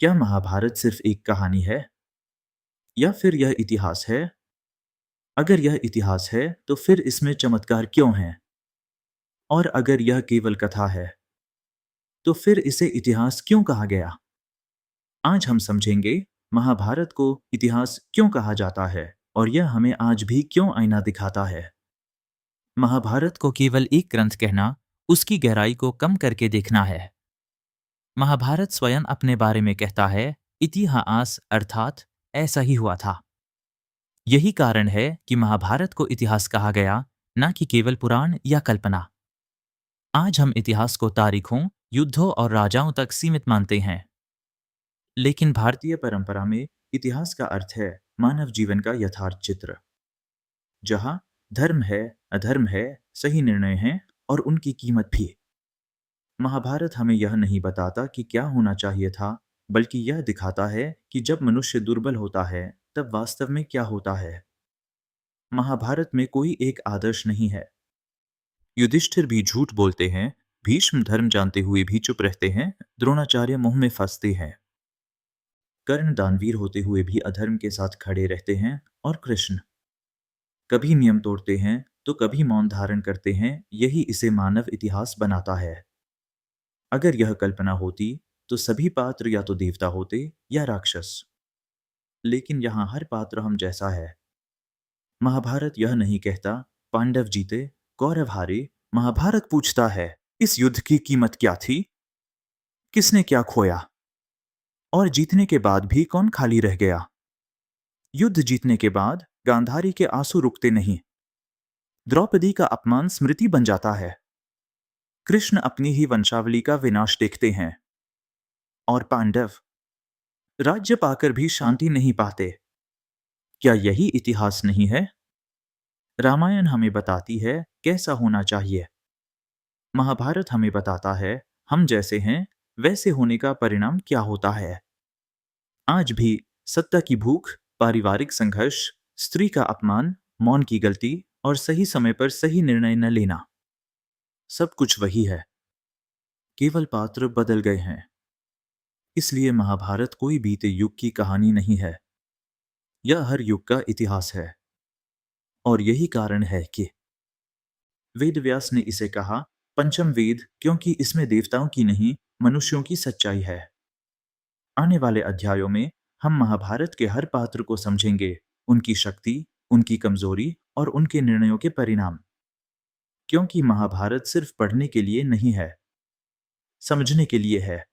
क्या महाभारत सिर्फ एक कहानी है या फिर यह इतिहास है? अगर यह इतिहास है, तो फिर इसमें चमत्कार क्यों हैं? और अगर यह केवल कथा है, तो फिर इसे इतिहास क्यों कहा गया? आज हम समझेंगे महाभारत को इतिहास क्यों कहा जाता है और यह हमें आज भी क्यों आईना दिखाता है। महाभारत को केवल एक ग्रंथ कहना उसकी गहराई को कम करके देखना है। महाभारत स्वयं अपने बारे में कहता है, इतिहास अर्थात ऐसा ही हुआ था। यही कारण है कि महाभारत को इतिहास कहा गया, न कि केवल पुराण या कल्पना। आज हम इतिहास को तारीखों, युद्धों और राजाओं तक सीमित मानते हैं, लेकिन भारतीय परंपरा में इतिहास का अर्थ है मानव जीवन का यथार्थ चित्र, जहां धर्म है, अधर्म है, सही निर्णय हैं और उनकी कीमत भी। महाभारत हमें यह नहीं बताता कि क्या होना चाहिए था, बल्कि यह दिखाता है कि जब मनुष्य दुर्बल होता है, तब वास्तव में क्या होता है। महाभारत में कोई एक आदर्श नहीं है। युधिष्ठिर भी झूठ बोलते हैं, भीष्म धर्म जानते हुए भी चुप रहते हैं, द्रोणाचार्य मुंह में फंसते हैं, कर्ण दानवीर होते हुए भी अधर्म के साथ खड़े रहते हैं, और कृष्ण कभी नियम तोड़ते हैं तो कभी मौन धारण करते हैं। यही इसे मानव इतिहास बनाता है। अगर यह कल्पना होती, तो सभी पात्र या तो देवता होते या राक्षस, लेकिन यहाँ हर पात्र हम जैसा है। महाभारत यह नहीं कहता पांडव जीते, कौरव हारे। महाभारत पूछता है, इस युद्ध की कीमत क्या थी, किसने क्या खोया, और जीतने के बाद भी कौन खाली रह गया। युद्ध जीतने के बाद गांधारी के आंसू रुकते नहीं, द्रौपदी का अपमान स्मृति बन जाता है, कृष्ण अपनी ही वंशावली का विनाश देखते हैं, और पांडव राज्य पाकर भी शांति नहीं पाते। क्या यही इतिहास नहीं है? रामायण हमें बताती है कैसा होना चाहिए। महाभारत हमें बताता है हम जैसे हैं वैसे होने का परिणाम क्या होता है। आज भी सत्ता की भूख, पारिवारिक संघर्ष, स्त्री का अपमान, मौन की गलती और सही समय पर सही निर्णय न लेना, सब कुछ वही है, केवल पात्र बदल गए हैं। इसलिए महाभारत कोई बीते युग की कहानी नहीं है, यह हर युग का इतिहास है। और यही कारण है कि वेद व्यास ने इसे कहा पंचम वेद, क्योंकि इसमें देवताओं की नहीं, मनुष्यों की सच्चाई है। आने वाले अध्यायों में हम महाभारत के हर पात्र को समझेंगे, उनकी शक्ति, उनकी कमजोरी और उनके निर्णयों के परिणाम। क्योंकि महाभारत सिर्फ पढ़ने के लिए नहीं है, समझने के लिए है।